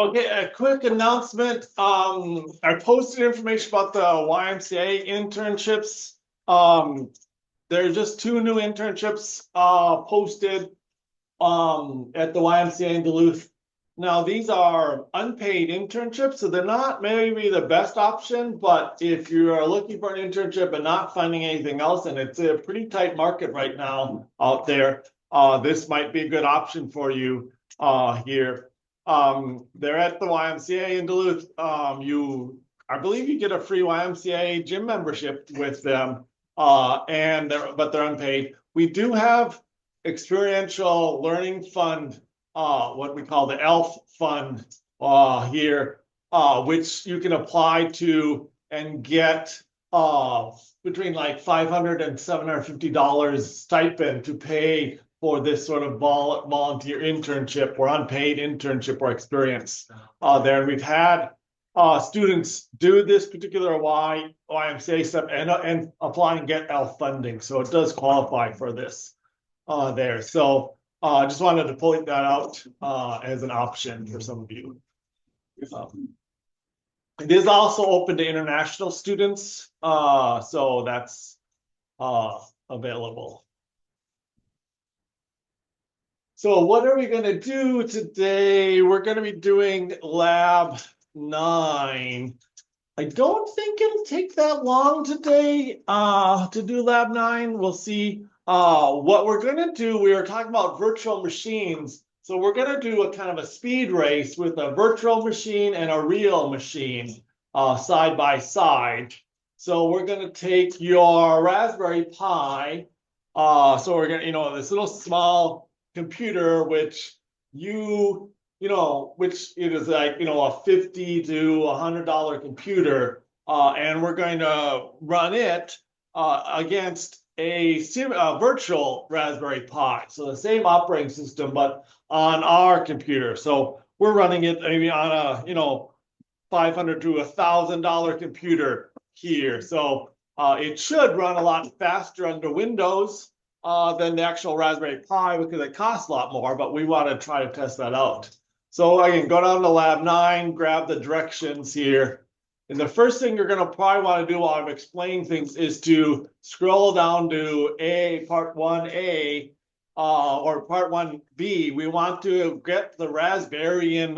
Okay, a quick announcement. I posted information about the YMCA internships. There are just two new internships posted at the YMCA in Duluth. Now, these are unpaid internships, so they're not maybe the best option, but if you are looking for an internship and not finding anything else, and it's a pretty tight market right now out there, this might be a good option for you here. They're at the YMCA in Duluth. I believe you get a free YMCA gym membership with them, but they're unpaid. We do have experiential learning fund, what we call the ELF fund here, which you can apply to and get between like $500 and $750 stipend to pay for this sort of volunteer internship or unpaid internship or experience there. And we've had students do this particular YMCA step and apply and get ELF funding. So it does qualify for this there. So I just wanted to point that out as an option for some of you. It is also open to international students, so that's available. So what are we going to do today? We're going to be doing Lab 9. I don't think it'll take that long today to do Lab 9. We'll see. What we're going to do, we were talking about virtual machines. So we're going to do a kind of a speed race with a virtual machine and a real machine side by side. So we're going to take your Raspberry Pi. So we're going to, this little small computer, which which it is like, a $50 to $100 computer. And we're going to run it against a virtual Raspberry Pi. So the same operating system, but on our computer. So we're running it maybe on a, $500 to $1,000 computer here. So it should run a lot faster under Windows than the actual Raspberry Pi because it costs a lot more, but we want to try to test that out. So again, go down to Lab 9, grab the directions here. And the first thing you're going to probably want to do while I'm explaining things is to scroll down to Part 1A or Part 1B. We want to get the Raspberry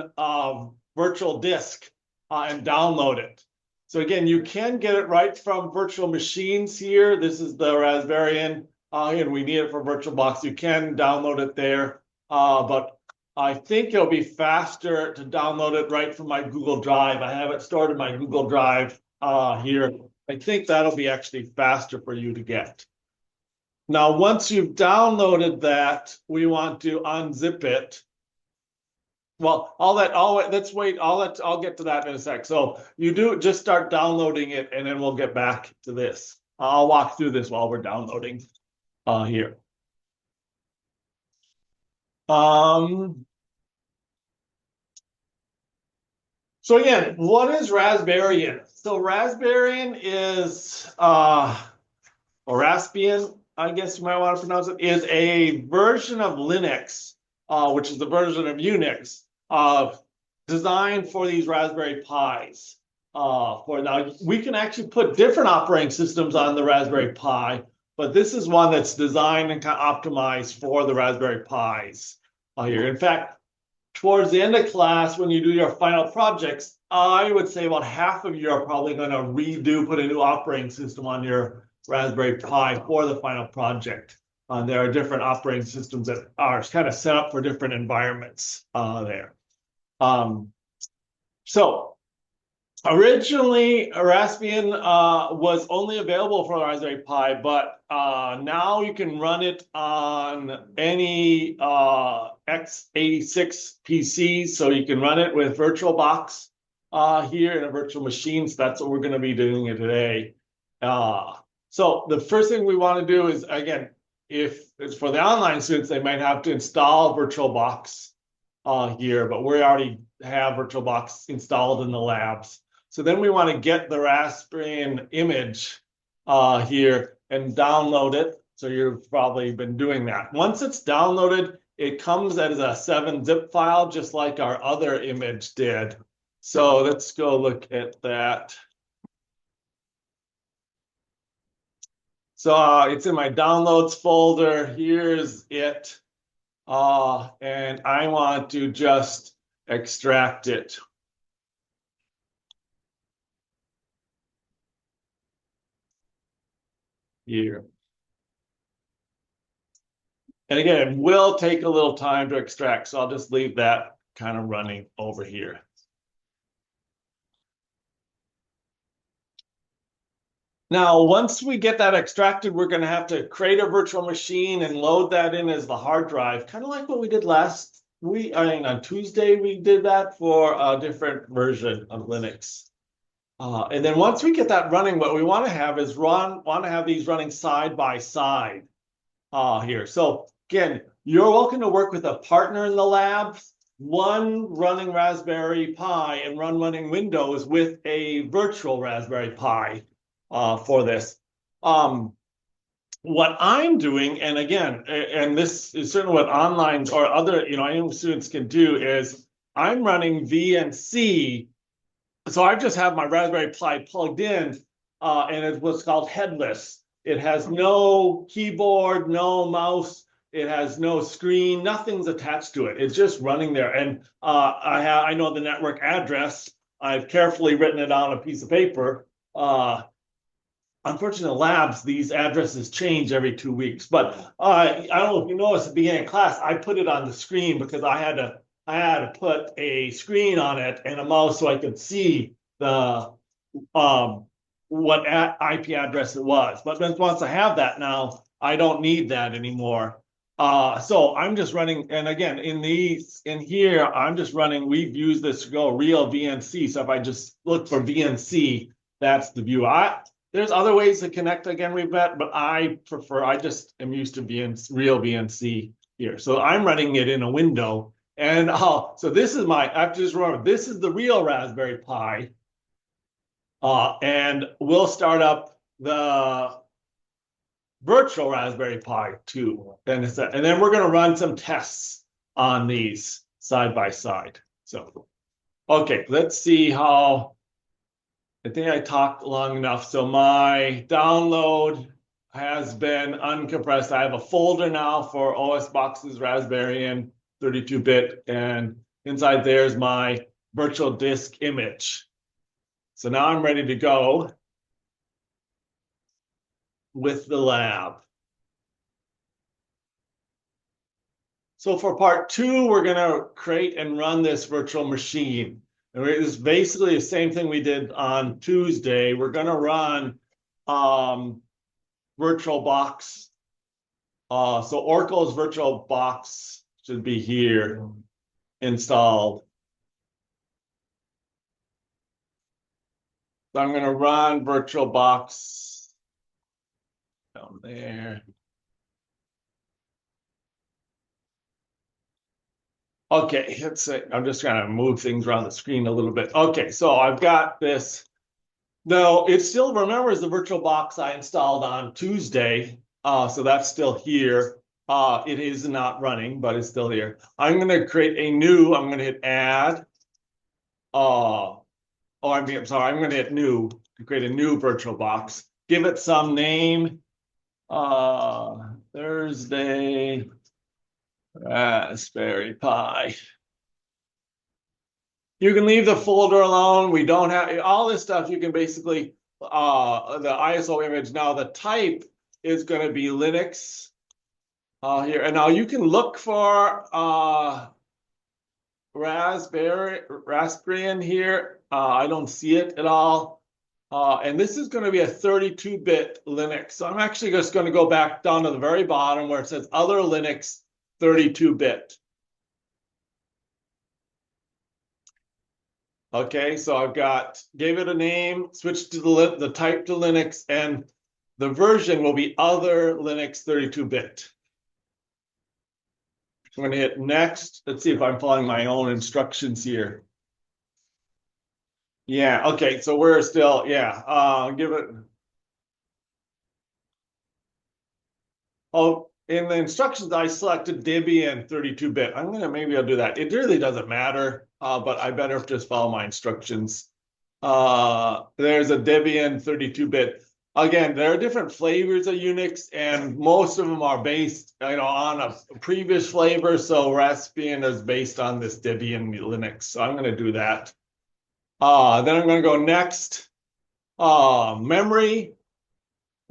virtual disk and download it. So again, you can get it right from virtual machines here. This is the Raspberry, and we need it for VirtualBox. You can download it there, but I think it'll be faster to download it right from my Google Drive. I have it stored in my Google Drive here. I think that'll be actually faster for you to get. Now, once you've downloaded that, we want to unzip it. Well, let's wait. I'll get to that in a sec. So you just start downloading it, and then we'll get back to this. I'll walk through this while we're downloading here. So again, what is Raspberry? So Raspberry is, or Raspbian, I guess you might want to pronounce it, is a version of Linux, which is the version of Unix, designed for these Raspberry Pis. Now, we can actually put different operating systems on the Raspberry Pi, but this is one that's designed and kind of optimized for the Raspberry Pis here. In fact, towards the end of class, when you do your final projects, I would say about half of you are probably going to put a new operating system on your Raspberry Pi for the final project. There are different operating systems that are kind of set up for different environments there. So originally, Raspbian was only available for Raspberry Pi, but now you can run it on any x86 PCs. So you can run it with VirtualBox here in a virtual machine. So that's what we're going to be doing today. So the first thing we want to do is, again, if it's for the online students, they might have to install VirtualBox here, but we already have VirtualBox installed in the labs. So then we want to get the Raspberry image here and download it. So you've probably been doing that. Once it's downloaded, it comes as a 7-zip file, just like our other image did. So let's go look at that. So it's in my downloads folder. Here's it. And I want to just extract it. Here. And again, it will take a little time to extract, so I'll just leave that kind of running over here. Now, once we get that extracted, we're going to have to create a virtual machine and load that in as the hard drive, kind of like what we did last week. I mean, on Tuesday, we did that for a different version of Linux. And then once we get that running, what we want to have is these running side by side here. So again, you're welcome to work with a partner in the lab, one running Raspberry Pi and running Windows with a virtual Raspberry Pi for this. What I'm doing, and again, and this is certainly what online or other, any students can do, is I'm running VNC. So I just have my Raspberry Pi plugged in, and it's what's called headless. It has no keyboard, no mouse. It has no screen. Nothing's attached to it. It's just running there. And I know the network address. I've carefully written it on a piece of paper. Unfortunately, in labs, these addresses change every 2 weeks. But I don't know if you noticed at the beginning of class, I put it on the screen because I had to put a screen on it and a mouse so I could see the what IP address it was. But then once I have that now, I don't need that anymore. So I'm just running, and again, in here, I'm just running, we've used this to go real VNC. So if I just look for VNC, that's the view. There's other ways to connect, again, we've met, but I just am used to real VNC here. So I'm running it in a window. And so this is I have to just remember, this is the real Raspberry Pi. And we'll start up the virtual Raspberry Pi too. And then we're going to run some tests on these side by side. So, okay, let's see how. I think I talked long enough. So my download has been uncompressed. I have a folder now for OS Boxes Raspberry and 32-bit, and inside there's my virtual disk image. So now I'm ready to go with the lab. So for part 2, we're going to create and run this virtual machine. And it's basically the same thing we did on Tuesday. We're going to run VirtualBox. So Oracle's VirtualBox should be here installed. So I'm going to run VirtualBox down there. Okay, let's see. I'm just going to move things around the screen a little bit. Okay, so I've got this. No, it still remembers the VirtualBox I installed on Tuesday. So that's still here. It is not running, but it's still here. I'm going to create a new, I'm going to hit add. I'm sorry, I'm going to hit new to create a new VirtualBox. Give it some name. Thursday Raspberry Pi. You can leave the folder alone. We don't have all this stuff. You can basically the ISO image. Now the type is going to be Linux here. And now you can look for Raspbian here. I don't see it at all. And this is going to be a 32-bit Linux. So I'm actually just going to go back down to the very bottom where it says other Linux 32-bit. Okay, so gave it a name, switched to the type to Linux, and the version will be other Linux 32-bit. I'm going to hit next. Let's see if I'm following my own instructions here. Yeah, okay, so we're still, give it. Oh, in the instructions, I selected Debian 32-bit. Maybe I'll do that. It really doesn't matter, but I better just follow my instructions. There's a Debian 32-bit. Again, there are different flavors of Unix, and most of them are based, on a previous flavor. So Raspbian is based on this Debian Linux. So I'm going to do that. Then I'm going to go next. Memory.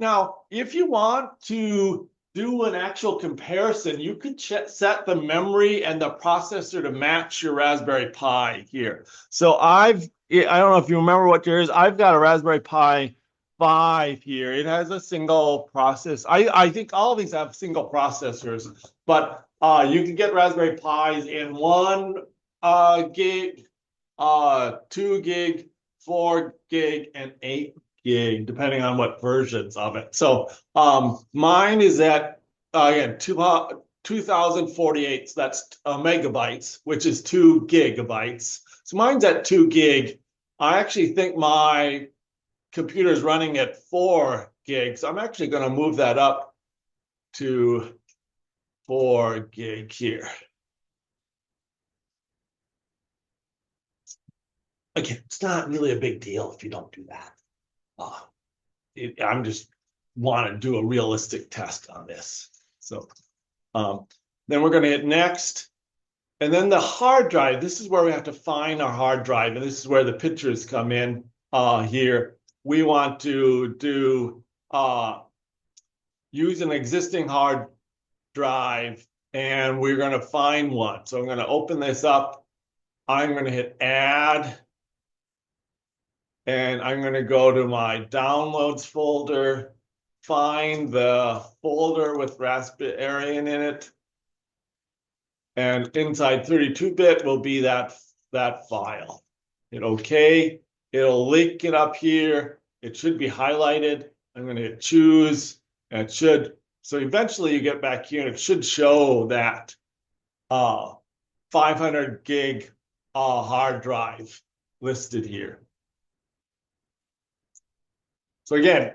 Now, if you want to do an actual comparison, you could set the memory and the processor to match your Raspberry Pi here. So I don't know if you remember what yours is. I've got a Raspberry Pi 5 here. It has a single process. I think all of these have single processors, but you can get Raspberry Pis in 1 gig, 2 gig, 4 gig, and 8 gig, depending on what versions of it. So mine is at again 2048. So that's megabytes, which is 2 gigabytes. So mine's at 2 gig. I actually think my computer is running at 4 gigs. I'm actually going to move that up to 4 gig here. Again, it's not really a big deal if you don't do that. I'm just want to do a realistic test on this. So then we're going to hit next. And then the hard drive, this is where we have to find our hard drive. And this is where the pictures come in here. We want to do use an existing hard drive, and we're going to find one. So I'm going to open this up. I'm going to hit add. And I'm going to go to my downloads folder, find the folder with Raspberry in it. And inside 32-bit will be that file. Hit OK. It'll link it up here. It should be highlighted. I'm going to hit choose. And it should. So eventually you get back here and it should show that 500 gig hard drive listed here. So again,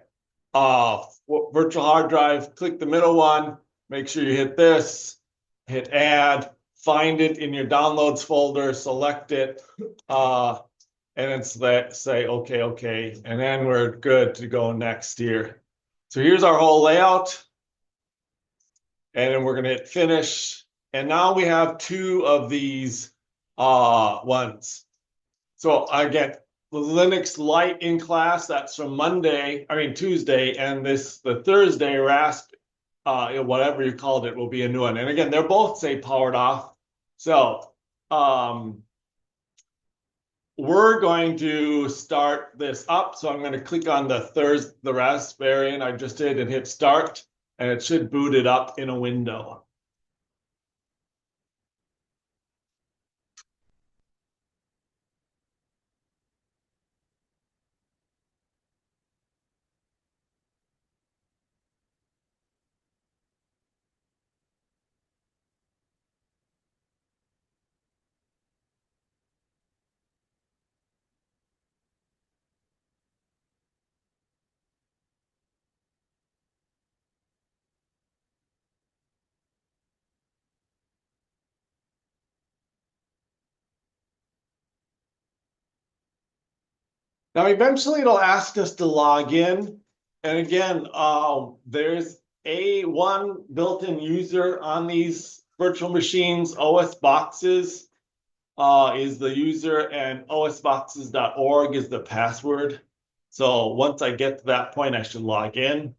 virtual hard drive, click the middle one, make sure you hit this, hit add, find it in your downloads folder, select it, and then say, okay, and then we're good to go next here. So here's our whole layout, and then we're gonna hit finish. And now we have 2 of these ones. So again, the Linux Lite in class, that's from Tuesday, and the Thursday Rasp, whatever you called it, will be a new one. And again, they're both say powered off. So we're going to start this up. So I'm going to click on the Raspberry I just did and hit start, and it should boot it up in a window. Now, eventually it'll ask us to log in. And again, there's one built-in user on these virtual machines. OS Boxes is the user, and osboxes.org is the password. So once I get to that point, I should log in.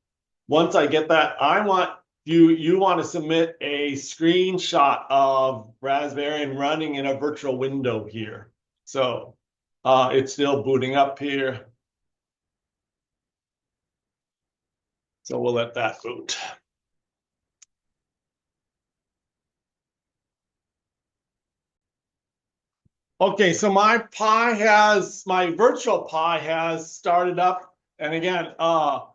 Once I get that, I want you want to submit a screenshot of Raspberry running in a virtual window here. So it's still booting up here. So we'll let that boot. Okay, so my virtual Pi has started up. And again, the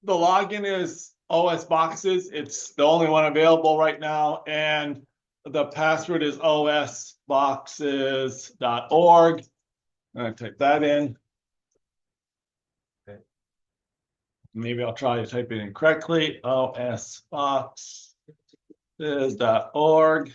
login is OS Boxes. It's the only one available right now. And the password is osboxes.org. I'm going to type that in. Okay. Maybe I'll try to type it in correctly. OSBox. is .org.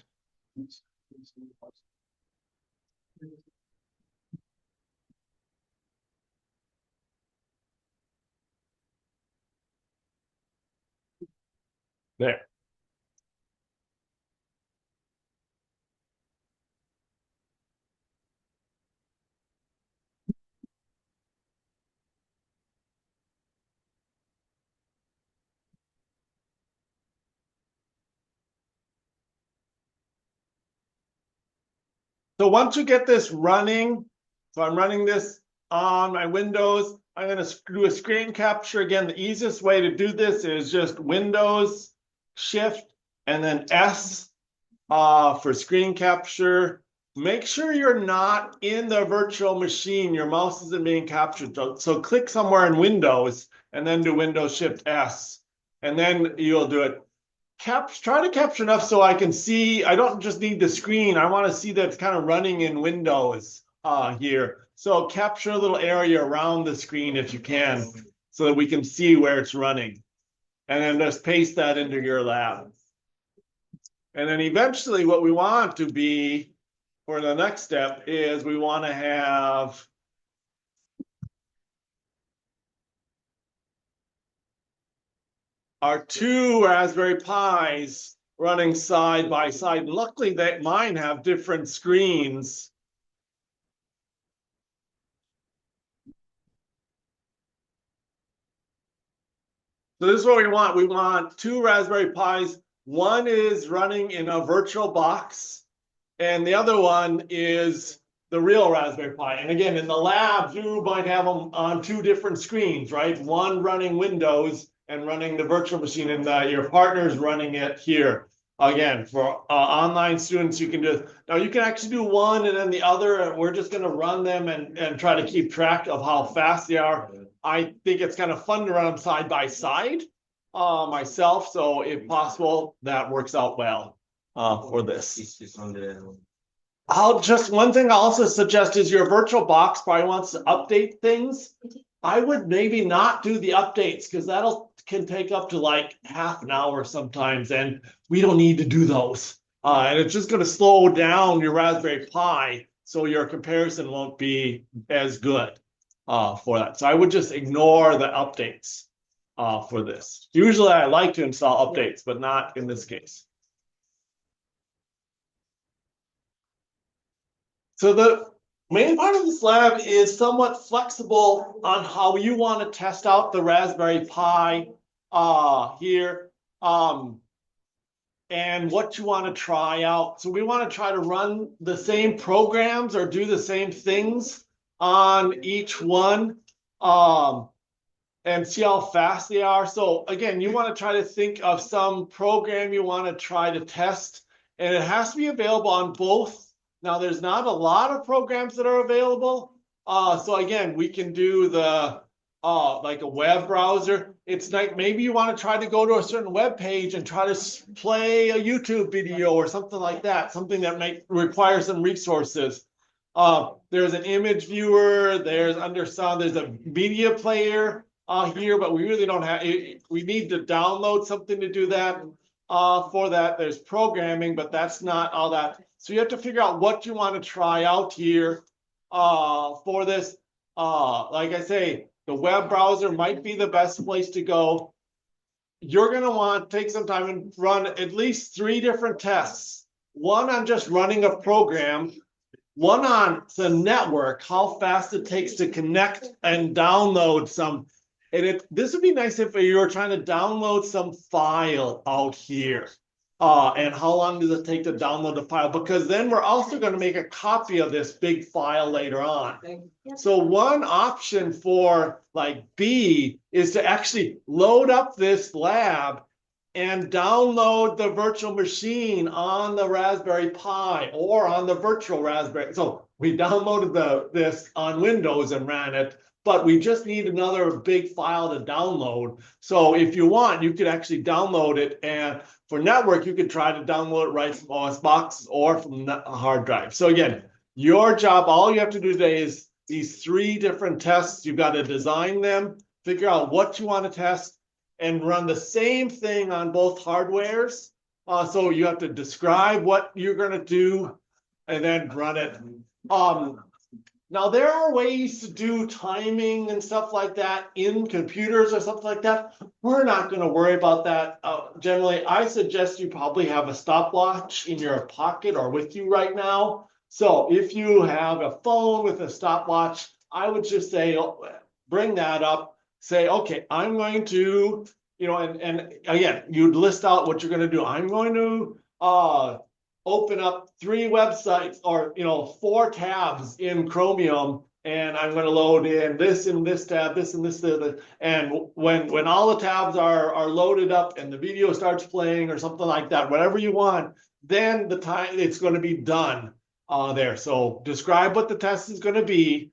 There. So once you get this running, so I'm running this on my Windows, I'm going to do a screen capture. Again, the easiest way to do this is just Windows, Shift, and then S for screen capture. Make sure you're not in the virtual machine. Your mouse isn't being captured. So click somewhere in Windows and then do Windows Shift S. And then you'll do it. Try to capture enough so I can see. I don't just need the screen. I want to see that it's kind of running in Windows here. So capture a little area around the screen if you can, so that we can see where it's running. And then just paste that into your lab. And then eventually what we want to be for the next step is we want to have our two Raspberry Pis running side by side. And luckily, mine have different screens. So this is what we want. We want two Raspberry Pis. One is running in a virtual box, and the other one is the real Raspberry Pi. And again, in the lab, you might have them on two different screens, right? One running Windows and running the virtual machine, and your partner's running it here. Again, for online students, you can you can actually do one and then the other, and we're just going to run them and try to keep track of how fast they are. I think it's kind of fun to run them side by side myself. So if possible, that works out well for this. One thing I'll also suggest is your virtual box probably wants to update things. I would maybe not do the updates because can take up to like half an hour sometimes, and we don't need to do those. And it's just going to slow down your Raspberry Pi, so your comparison won't be as good for that. So I would just ignore the updates for this. Usually I like to install updates, but not in this case. So the main part of this lab is somewhat flexible on how you want to test out the Raspberry Pi here and what you want to try out. So we want to try to run the same programs or do the same things on each one and see how fast they are. So again, you want to try to think of some program you want to try to test, and it has to be available on both. Now, there's not a lot of programs that are available. So again, we can do the like a web browser. It's like maybe you want to try to go to a certain web page and try to play a YouTube video or something like that, something that might require some resources. There's an image viewer. There's a media player here, but we really don't have. We need to download something to do that. For that, there's programming, but that's not all that. So you have to figure out what you want to try out here for this. Like I say, the web browser might be the best place to go. You're going to want to take some time and run at least 3 different tests. One on just running a program, one on the network, how fast it takes to connect and download some. And this would be nice if you were trying to download some file out here. And how long does it take to download the file? Because then we're also going to make a copy of this big file later on. So one option for like B is to actually load up this lab and download the virtual machine on the Raspberry Pi or on the virtual Raspberry. So we downloaded this on Windows and ran it, but we just need another big file to download. So if you want, you could actually download it, and for network, you could try to download it right from OS boxes or from a hard drive. So again, your job, all you have to do today is these 3 different tests. You've got to design them, figure out what you want to test, and run the same thing on both hardwares So you have to describe what you're gonna do and then run it. Now there are ways to do timing and stuff like that in computers or something like that. We're not gonna worry about that. Generally, I suggest you probably have a stopwatch in your pocket or with you right now. So if you have a phone with a stopwatch, I would just say, bring that up, say, okay, I'm going to, and again, you'd list out what you're going to do. I'm going to open up 3 websites or 4 tabs in Chromium, and I'm going to load in this and this tab, this and this, and when all the tabs are loaded up and the video starts playing or something like that, whatever you want, then the time it's going to be done there. So describe what the test is going to be,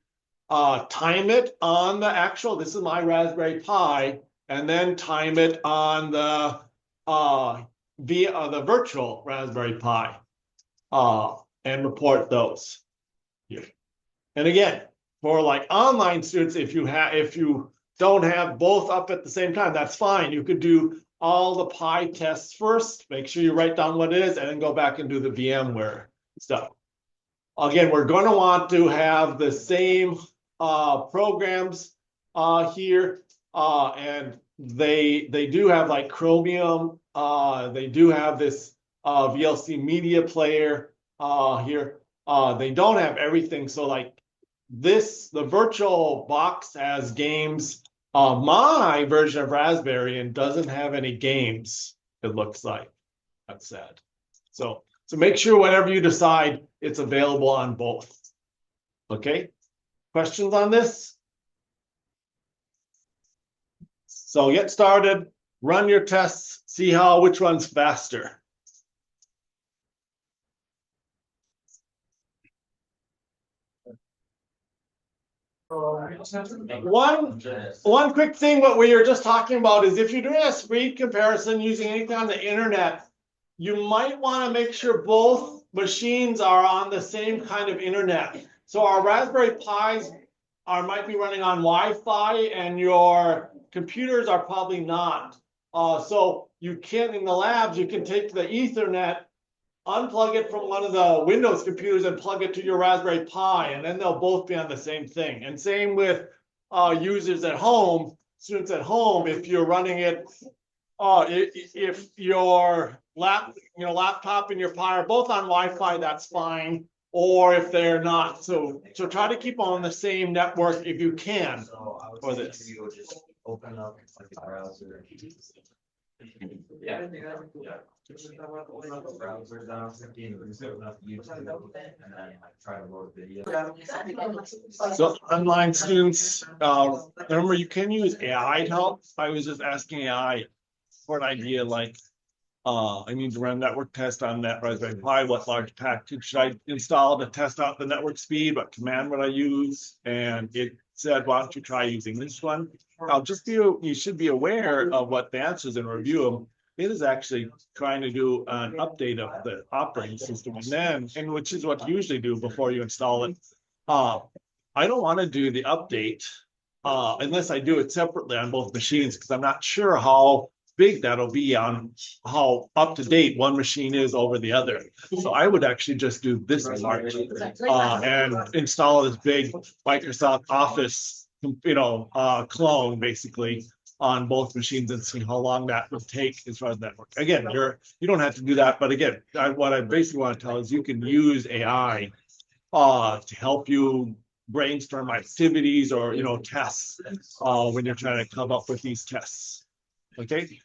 time it on the actual, this is my Raspberry Pi, and then time it on the via the virtual Raspberry Pi, and report those. Yeah. And again, for like online students, if you don't have both up at the same time, that's fine. You could do all the Pi tests first, make sure you write down what it is, and then go back and do the VMware stuff. Again, we're going to want to have the same programs here, and they do have like Chromium. They do have this VLC media player here. They don't have everything. So like the virtual box has games. My version of Raspberry and doesn't have any games, it looks like. That's sad. So make sure whenever you decide, it's available on both. Okay? Questions on this? So get started, run your tests, see which one's faster. One quick thing, what we were just talking about is if you're doing a speed comparison using anything on the internet, you might want to make sure both machines are on the same kind of internet. So our Raspberry Pis might be running on Wi-Fi, and your computers are probably not. So you can, in the labs, you can take the Ethernet, unplug it from one of the Windows computers and plug it to your Raspberry Pi, and then they'll both be on the same thing. And same with users at home, students at home, if you're running it, if your laptop and your Pi are both on Wi-Fi, that's fine. Or if they're not, so try to keep on the same network if you can for this. Open up the browser. So online students, remember you can use AI to help. I was just asking AI for an idea like, I need to run a network test on that Raspberry Pi. What large package should I install to test out the network speed? What command would I use? And it said, why don't you try using this one? You should be aware of what the answers and review them. It is actually trying to do an update of the operating system, and which is what you usually do before you install it. I don't want to do the update unless I do it separately on both machines, because I'm not sure how big that'll be on how up to date one machine is over the other. So I would actually just do this part and install this big Microsoft Office, clone basically on both machines and see how long that would take as far as network. Again, you don't have to do that, but again, what I basically want to tell is you can use AI to help you brainstorm activities or tests when you're trying to come up with these tests. Okay,